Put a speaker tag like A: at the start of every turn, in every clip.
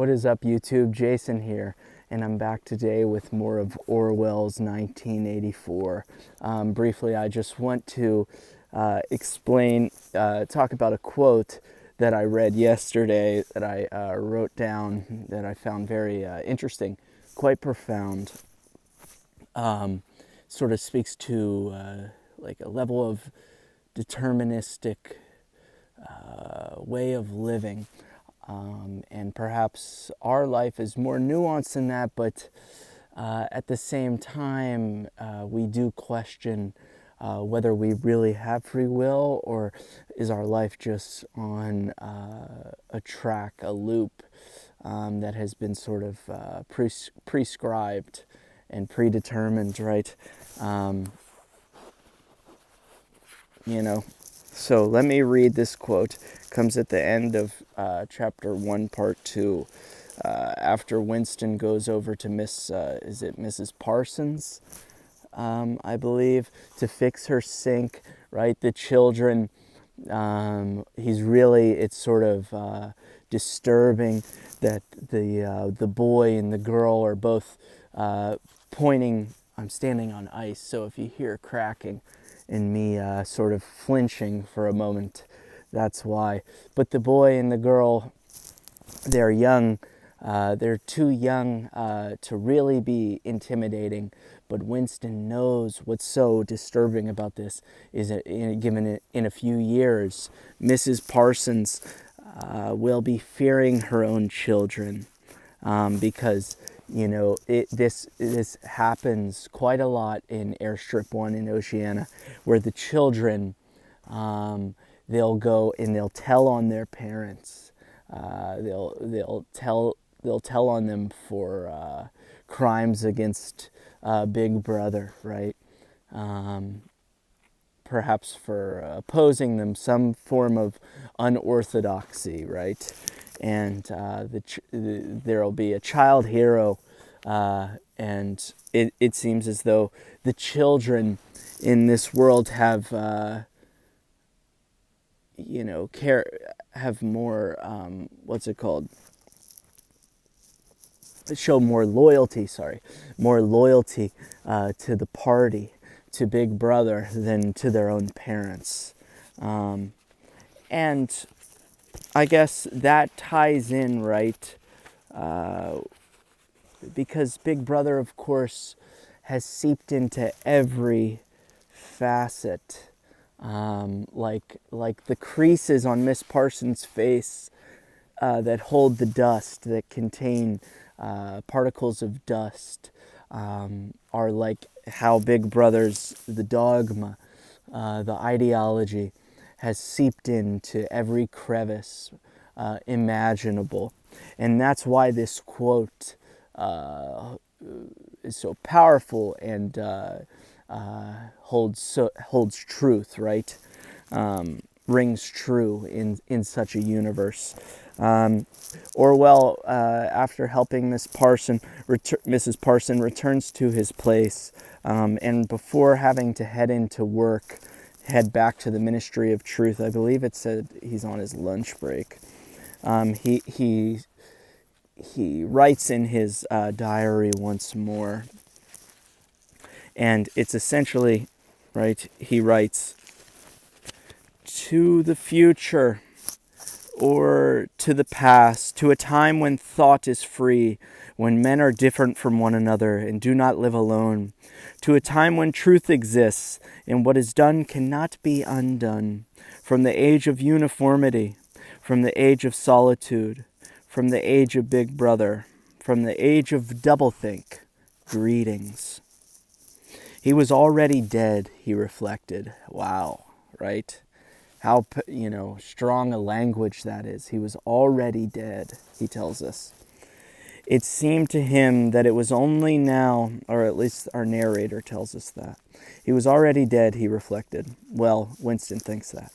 A: What is up, YouTube? Jason here, and I'm back today with more of Orwell's 1984. Briefly, I just want to talk about a quote that I read yesterday that I wrote down that I found very interesting, quite profound. Sort of speaks to like a level of deterministic way of living. And perhaps our life is more nuanced than that, but at the same time, we do question whether we really have free will, or is our life just on a track, a loop that has been sort of prescribed and predetermined, right? So let me read this quote. It comes at the end of chapter 1, part 2. After Winston goes over to Mrs. Parsons, I believe, to fix her sink, right? The children, it's sort of disturbing that the boy and the girl are both pointing. I'm standing on ice, so if you hear cracking and me sort of flinching for a moment, that's why. But the boy and the girl, they're young. They're too young to really be intimidating. But Winston knows what's so disturbing about this is that in a few years, Mrs. Parsons will be fearing her own children because this happens quite a lot in Airstrip 1 in Oceana, where the children, they'll go and they'll tell on their parents. They'll tell on them for crimes against Big Brother, right? Perhaps for opposing them, some form of unorthodoxy, right? And there'll be a child hero, and it seems as though the children in this world have more show more loyalty to the party, to Big Brother, than to their own parents. And I guess that ties in, right? Because Big Brother, of course, has seeped into every facet. Like the creases on Miss Parsons' face that hold the dust, that contain particles of dust, are like how Big Brother's, the dogma, the ideology, has seeped into every crevice imaginable. And that's why this quote is so powerful and holds truth, right? Rings true in such a universe. Orwell, after helping Mrs. Parson returns to his place, and before having to head back to the Ministry of Truth. I believe it said he's on his lunch break. He writes in his diary once more, and it's essentially, right, he writes, to the future or to the past, to a time when thought is free, when men are different from one another and do not live alone, to a time when truth exists and what is done cannot be undone, from the age of uniformity, from the age of solitude, from the age of Big Brother, from the age of doublethink, greetings. He was already dead, he reflected. Wow, right? How, strong a language that is. He was already dead, he tells us. It seemed to him that it was only now, or at least our narrator tells us that. He was already dead, he reflected. Well, Winston thinks that.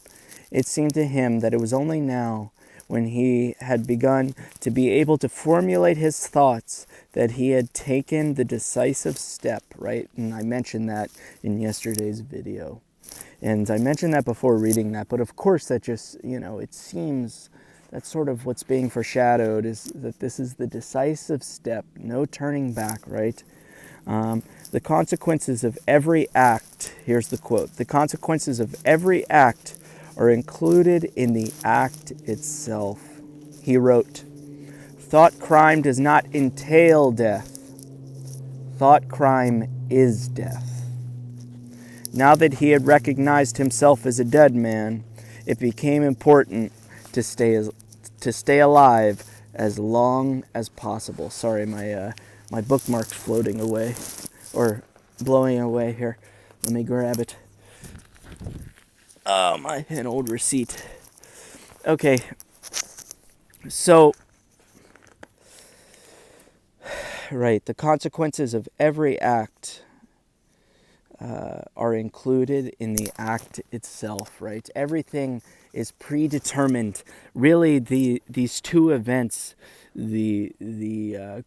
A: It seemed to him that it was only now, when he had begun to be able to formulate his thoughts, that he had taken the decisive step, right? And I mentioned that in yesterday's video. And I mentioned that before reading that, but of course that just, it seems That's sort of what's being foreshadowed, is that this is the decisive step, no turning back, right? The consequences of every act, here's the quote, the consequences of every act are included in the act itself. He wrote, thought crime does not entail death. Thought crime is death. Now that he had recognized himself as a dead man, it became important to stay alive as long as possible. Sorry, my bookmark's floating away, or blowing away here. Let me grab it. Oh, an old receipt. Okay, so, right, the consequences of every act are included in the act itself, right? Everything is predetermined. Really, these two events, the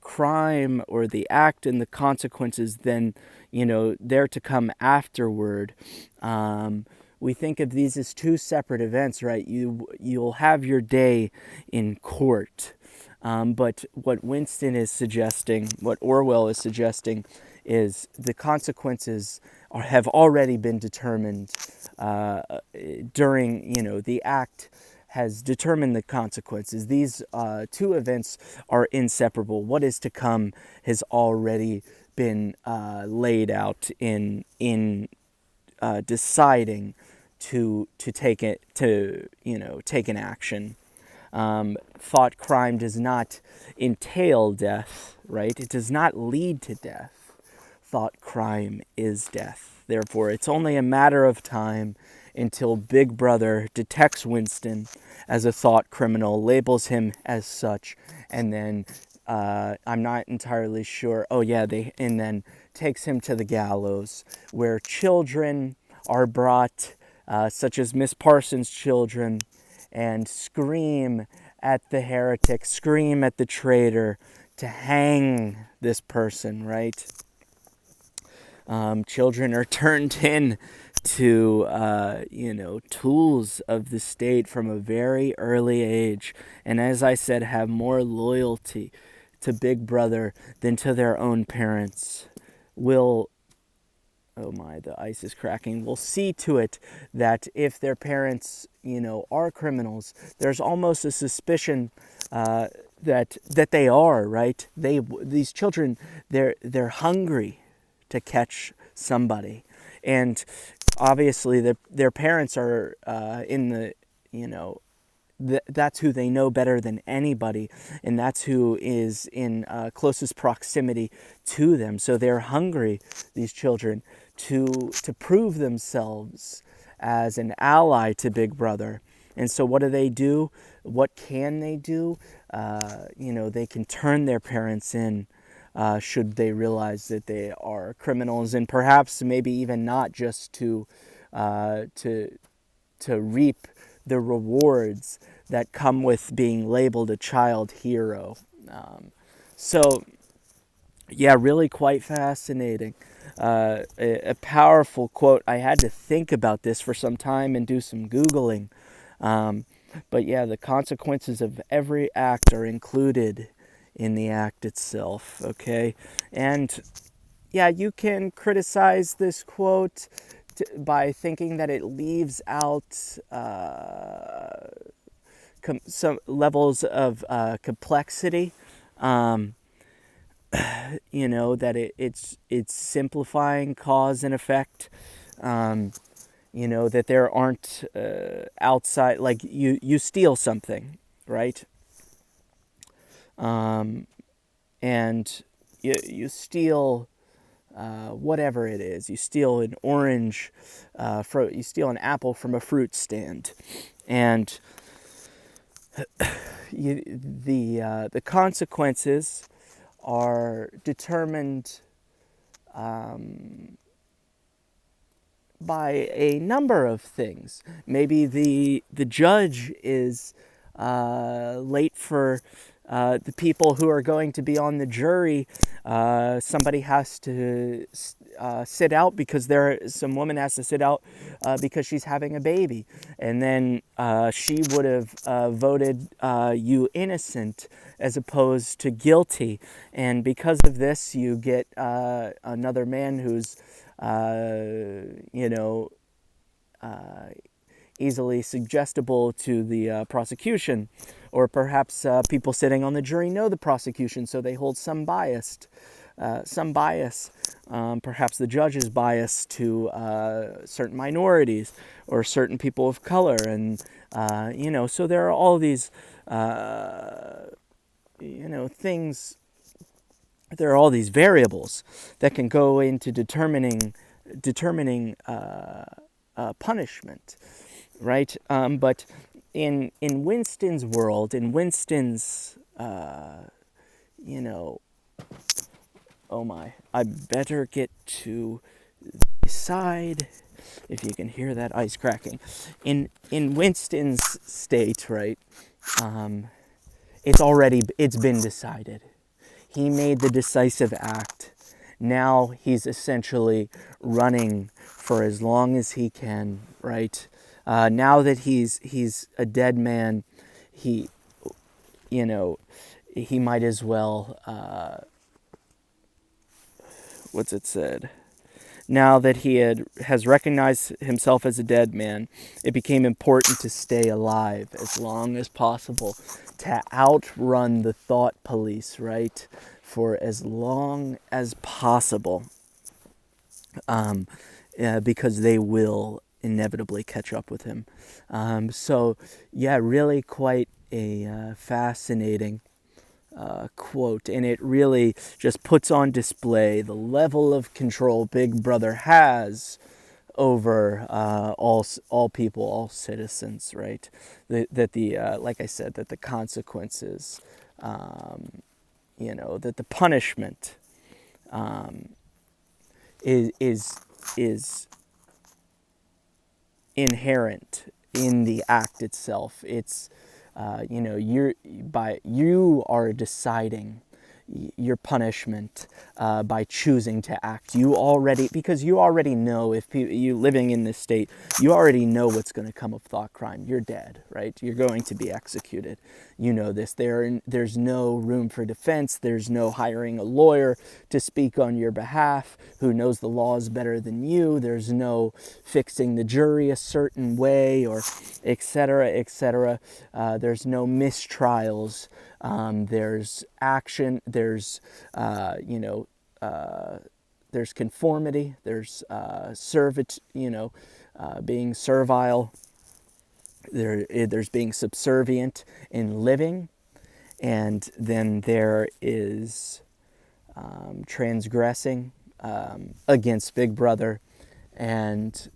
A: crime or the act and the consequences, then, they're to come afterward. We think of these as two separate events, right? You'll have your day in court. But what Winston is suggesting, what Orwell is suggesting, is the consequences have already been determined during, the act has determined the consequences. These two events are inseparable. What is to come has already been laid out in deciding to take it, to take an action. Thought crime does not entail death, right? It does not lead to death. Thought crime is death. Therefore, it's only a matter of time until Big Brother detects Winston as a thought criminal, labels him as such, and then I'm not entirely sure. And then takes him to the gallows, where children are brought, such as Miss Parsons' children, and scream at the heretic, scream at the traitor to hang this person, right? Children are turned in to, tools of the state from a very early age. And as I said, have more loyalty to Big Brother than to their own parents. Oh my, the ice is cracking. Will see to it that if their parents, are criminals, there's almost a suspicion that they are, right? These children, they're hungry to catch somebody, and obviously their parents are in the, that's who they know better than anybody, and that's who is in closest proximity to them. So they're hungry, these children, to prove themselves as an ally to Big Brother. And so what do? What can they do? They can turn their parents in should they realize that they are criminals, and perhaps maybe even not just to reap the rewards that come with being labeled a child hero. Really quite fascinating. A powerful quote. I had to think about this for some time and do some Googling. The consequences of every act are included in the act itself, okay? And you can criticize this quote by thinking that it leaves out some levels of complexity. That it's simplifying cause and effect. That there aren't outside, like you steal something, right? And you steal whatever it is. You steal an orange, you steal an apple from a fruit stand, and the consequences are determined by a number of things. Maybe the judge is late for the people who are going to be on the jury. Somebody has to sit out because some woman has to sit out because she's having a baby, and then she would have voted you innocent as opposed to guilty, and because of this, you get another man who's you know easily suggestible to the prosecution, or perhaps people sitting on the jury know the prosecution, so they hold some bias. Perhaps the judge is biased to certain minorities or certain people of color, and so there are all these things. There are all these variables that can go into determining punishment, right? But in Winston's world, in Winston's, oh my, I better get to the side. If you can hear that ice cracking, in Winston's state, right? It's been decided. He made the decisive act. Now he's essentially running for as long as he can, right? Now that he's a dead man, he might as well. What's it said? Now that he has recognized himself as a dead man, it became important to stay alive as long as possible, to outrun the thought police, right? For as long as possible, because they will inevitably catch up with him. So, yeah, really quite a fascinating quote, and it really just puts on display the level of control Big Brother has over all people, all citizens, right? That the like I said, that the consequences, that the punishment is inherent in the act itself. It's you are deciding your punishment by choosing to act. Because you already know, if you living in this state, you already know what's going to come of thought crime. You're dead, right? You're going to be executed. You know this. There's no room for defense. There's no hiring a lawyer to speak on your behalf who knows the laws better than you. There's no fixing the jury a certain way, or et cetera, et cetera. There's no mistrials. There's action. There's there's conformity. There's being servile. There's being subservient in living, and then there is transgressing against Big Brother, and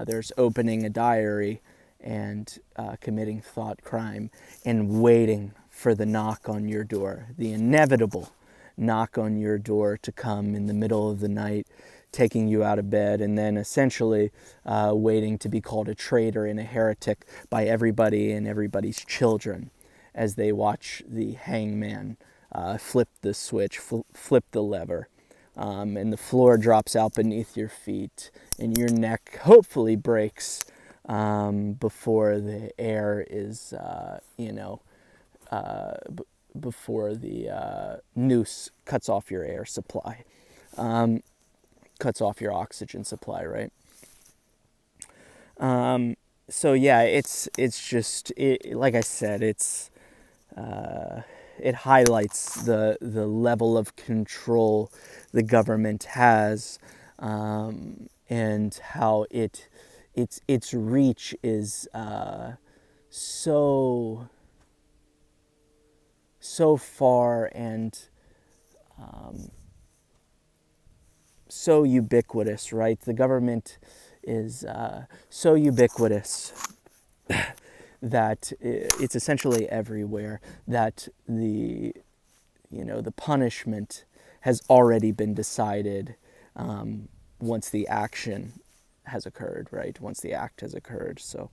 A: there's opening a diary and committing thought crime and waiting for the knock on your door, the inevitable knock on your door to come in the middle of the night, taking you out of bed, and then essentially waiting to be called a traitor and a heretic by everybody and everybody's children as they watch the hangman flip the switch, flip the lever, and the floor drops out beneath your feet, and your neck hopefully breaks before the air is, before the noose cuts off your air supply. Cuts off your oxygen supply, right? So yeah, it's just like I said, it highlights the level of control the government has, and how its reach is so far and so ubiquitous, right? The government is so ubiquitous that it's essentially everywhere, that the punishment has already been decided once the action has occurred, right? Once the act has occurred. So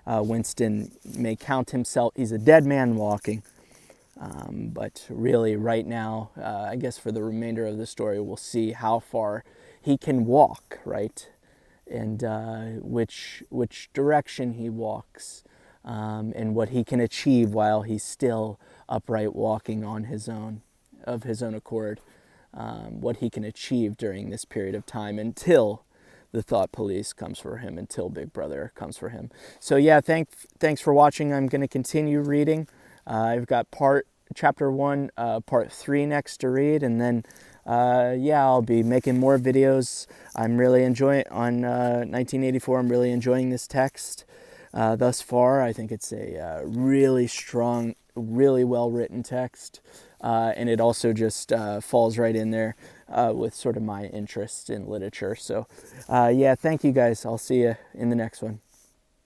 A: Winston may count himself, he's a dead man walking, but really right now, I guess for the remainder of the story, we'll see how far he can walk, right? And which direction he walks, and what he can achieve while he's still upright walking on his own, of his own accord, what he can achieve during this period of time until the thought police comes for him, until Big Brother comes for him. So yeah, thanks for watching. I'm going to continue reading. I've got chapter 1, part 3 next to read, and then yeah, I'll be making more videos. I'm really enjoying on 1984. I'm really enjoying this text thus far. I think it's a really strong, really well written text, and it also just falls right in there with sort of my interest in literature. So yeah, thank you guys. I'll see you in the next one.